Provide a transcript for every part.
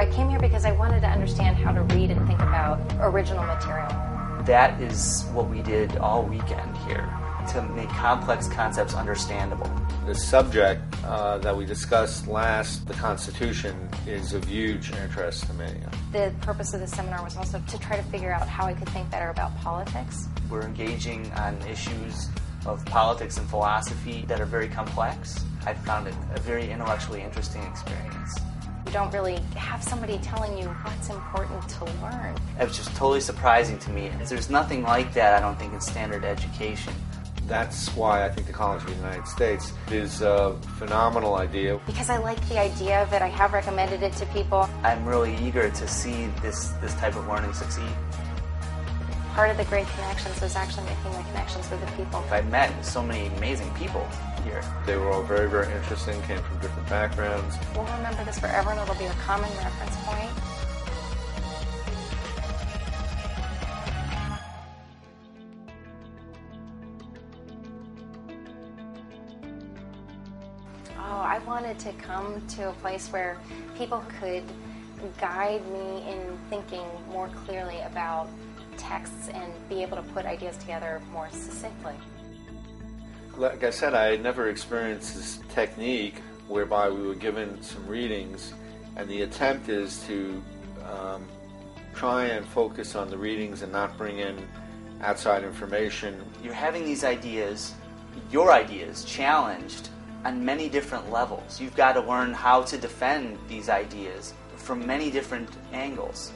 I came here because I wanted to understand how to read and think about original material. That is what we did all weekend here, to make complex concepts understandable. The subject that we discussed last, the Constitution, is of huge interest to me. The purpose of the seminar was also to try to figure out how I could think better about politics. We're engaging on issues of politics and philosophy that are very complex. I found it a very intellectually interesting experience. You don't really have somebody telling you what's important to learn. It was just totally surprising to me. There's nothing like that, I don't think, in standard education. That's why I think the College of the United States is a phenomenal idea. Because I like the idea of it, I have recommended it to people. I'm really eager to see this type of learning succeed. Part of the great connections was actually making the connections with the people. I've met so many amazing people here. They were all very, very interesting, came from different backgrounds. We'll remember this forever, and it'll be a common reference point. I wanted to come to a place where people could guide me in thinking more clearly about texts and be able to put ideas together more succinctly. Like I said, I had never experienced this technique whereby we were given some readings, and the attempt is to try and focus on the readings and not bring in outside information. You're having these ideas, your ideas, challenged on many different levels. You've got to learn how to defend these ideas from many different angles.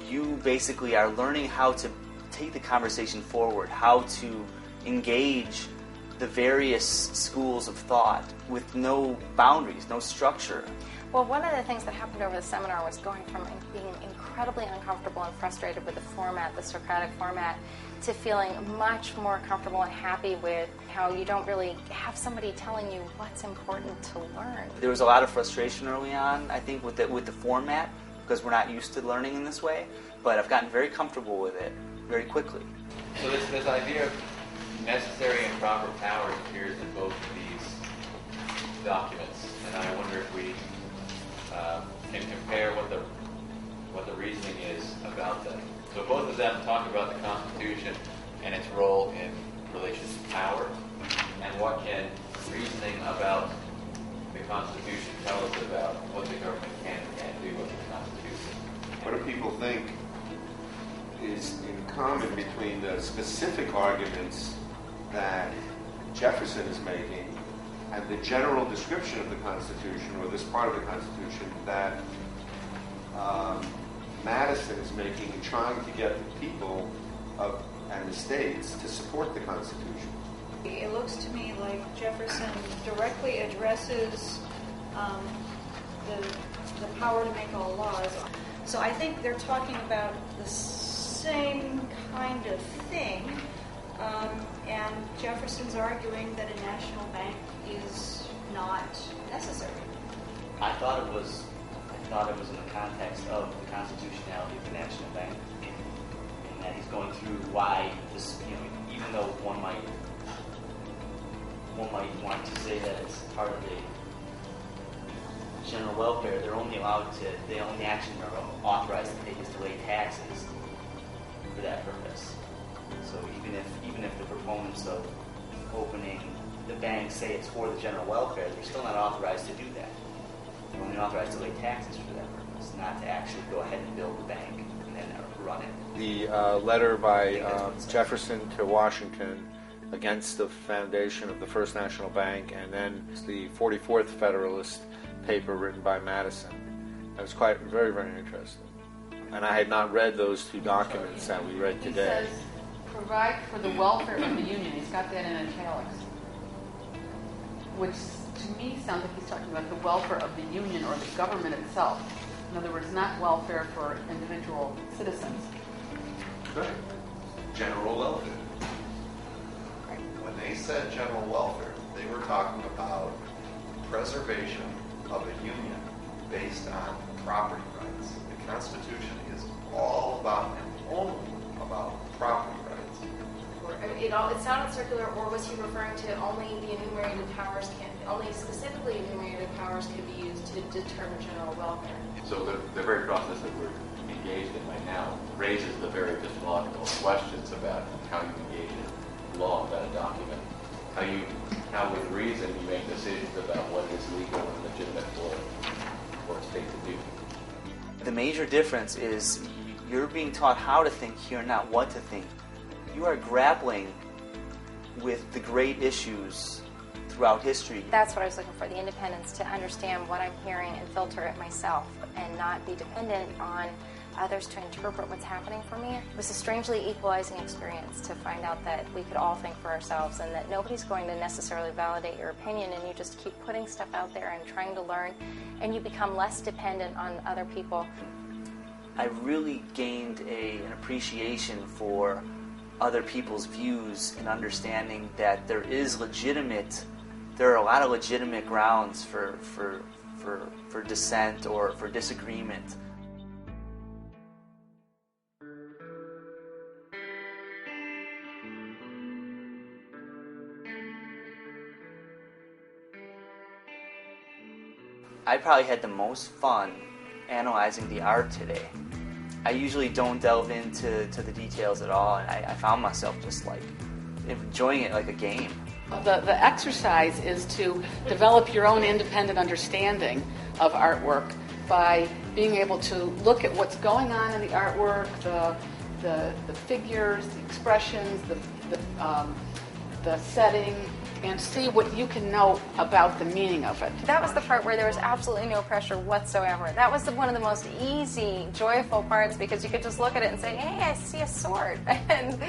You basically are learning how to take the conversation forward, how to engage the various schools of thought with no boundaries, no structure. Well, one of the things that happened over the seminar was going from being incredibly uncomfortable and frustrated with the format, the Socratic format, to feeling much more comfortable and happy with how you don't really have somebody telling you what's important to learn. There was a lot of frustration early on, I think, with the format, because we're not used to learning in this way, but I've gotten very comfortable with it very quickly. So this idea of necessary and proper powers appears in both of these documents, and I wonder if we can compare what the reasoning is about them. So both of them talk about the Constitution and its role in relation to power, and what can reasoning about the Constitution tell us about what the government can and can't do with the Constitution. What do people think is in common between the specific arguments that Jefferson is making and the general description of the Constitution, or this part of the Constitution, that Madison is making in trying to get the people and the states to support the Constitution? It looks to me like Jefferson directly addresses the power to make all laws. So I think they're talking about the same kind of thing, and Jefferson's arguing that a national bank is not necessary. I thought it was in the context of the constitutionality of the national bank, and that he's going through why this, even though one might want to say that it's part of the general welfare, the only action they're authorized to take is to lay taxes for that purpose. So even if the proponents of opening the bank say it's for the general welfare, they're still not authorized to do that. They're only authorized to lay taxes for that purpose, not to actually go ahead and build the bank and then run it. The letter by Jefferson to Washington against the foundation of the First National Bank, and then the 44th Federalist paper written by Madison. That was very, very interesting. And I had not read those two documents that we read today. He says, provide for the welfare of the Union. He's got that in italics. Which to me sounds like he's talking about the welfare of the Union or the government itself. In other words, not welfare for individual citizens. Right. General welfare. When they said general welfare, they were talking about preservation of a union based on property rights. The Constitution is all about and only about property rights. It all, it sounded circular, or was he referring to only the enumerated powers only specifically enumerated powers can be used to determine general welfare? So the very process that we're engaged in right now raises the very epistemological questions about how you engage in law about a document. How with reason you make decisions about what is legal and legitimate for a state to do. The major difference is you're being taught how to think here, not what to think. You are grappling with the great issues throughout history. That's what I was looking for, the independence to understand what I'm hearing and filter it myself and not be dependent on others to interpret what's happening for me. It was a strangely equalizing experience to find out that we could all think for ourselves and that nobody's going to necessarily validate your opinion, and you just keep putting stuff out there and trying to learn, and you become less dependent on other people. I really gained an appreciation for other people's views and understanding that there are a lot of legitimate grounds for dissent or for disagreement. I probably had the most fun analyzing the art today. I usually don't delve into the details at all, and I found myself just like enjoying it like a game. The exercise is to develop your own independent understanding of artwork by being able to look at what's going on in the artwork, the figures, the expressions, the setting, and see what you can know about the meaning of it. That was the part where there was absolutely no pressure whatsoever. That was one of the most easy, joyful parts, because you could just look at it and say, hey, I see a sword. and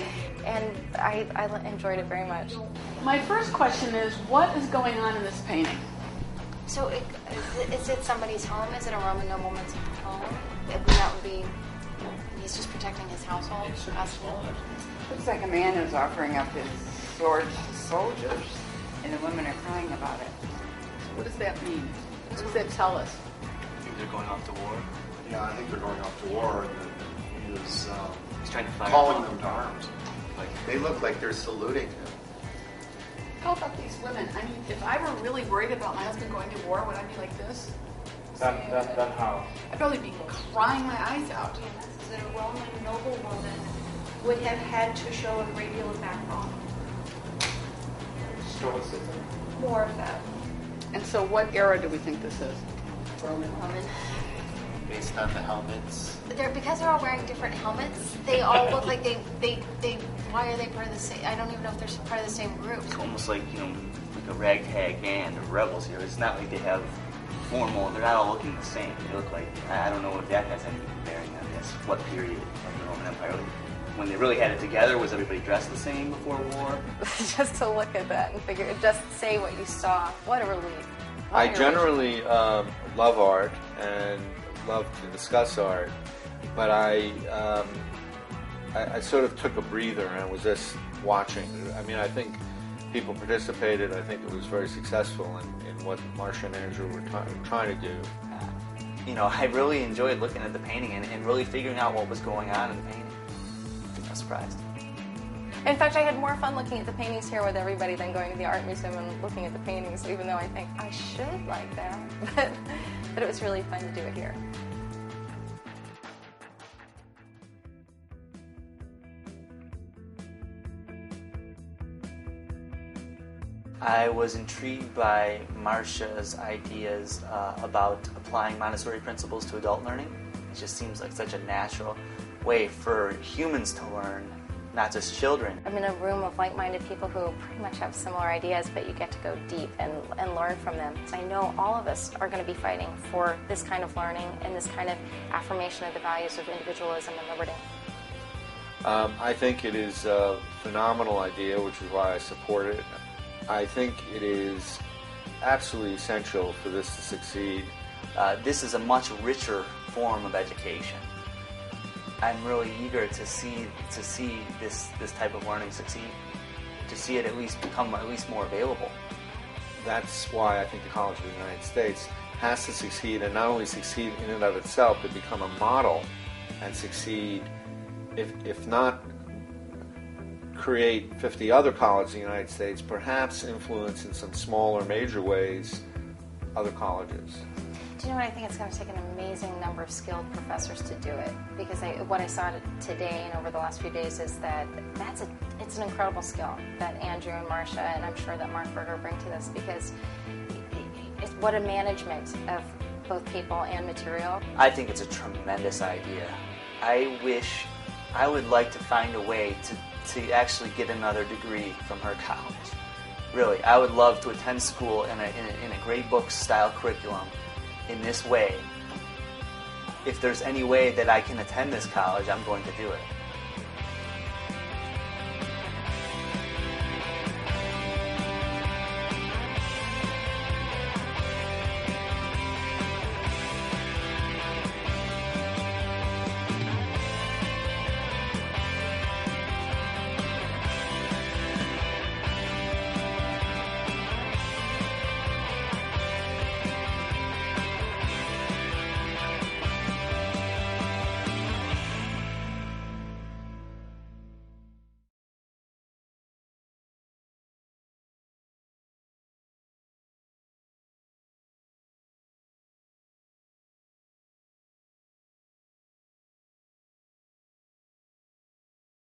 I enjoyed it very much. My first question is, what is going on in this painting? So is it somebody's home? Is it a Roman nobleman's home? That would be, he's just protecting his household? Looks like a man who's offering up his sword to soldiers, and the women are crying about it. What does that mean? What does that tell us? Think they're going off to war? Yeah, I think they're going off to war, and he was He's trying to fire calling them to arms. Like, they look like they're saluting him. How about these women? I mean, if I were really worried about my husband going to war, would I be like this? Then how? I'd probably be crying my eyes out. That a Roman noblewoman would have had to show a great deal of backbone. Stoicism. More of that. And so what era do we think this is? Roman woman. Based on the helmets. Because they're all wearing different helmets, they all look like they why are they part of the same, I don't even know if they're part of the same group. It's almost like, like a ragtag band of rebels here. It's not like they have formal, they're not all looking the same. They look like, I don't know if that has any bearing on this. What period of the Roman Empire? When they really had it together, was everybody dressed the same before war? Just to look at that and figure, just say what you saw. What a relief. I generally love art and love to discuss art, but I sort of took a breather and was just watching. I mean, I think people participated. I think it was very successful in what Marsha and Andrew were trying to do. I really enjoyed looking at the painting and really figuring out what was going on in the painting. I was surprised. In fact, I had more fun looking at the paintings here with everybody than going to the art museum and looking at the paintings, even though I think I should like that. But it was really fun to do it here. I was intrigued by Marsha's ideas about applying Montessori principles to adult learning. It just seems like such a natural way for humans to learn, not just children. I'm in a room of like-minded people who pretty much have similar ideas, but you get to go deep and learn from them. So I know all of us are going to be fighting for this kind of learning and this kind of affirmation of the values of individualism and liberty. I think it is a phenomenal idea, which is why I support it. I think it is absolutely essential for this to succeed. This is a much richer form of education. I'm really eager to see this type of learning succeed, to see it at least become at least more available. That's why I think the College of the United States has to succeed, and not only succeed in and of itself, but become a model and succeed, if not create 50 other colleges in the United States, perhaps influence in some small or major ways other colleges. Do you know what? I think it's going to take an amazing number of skilled professors to do it, because what I saw today and over the last few days is that it's an incredible skill that Andrew and Marsha, and I'm sure that Mark Berger bring to this, because it's what a management of both people and material. I think it's a tremendous idea. I would like to find a way to actually get another degree from her college. Really, I would love to attend school in a grade book style curriculum in this way. If there's any way that I can attend this college, I'm going to do it.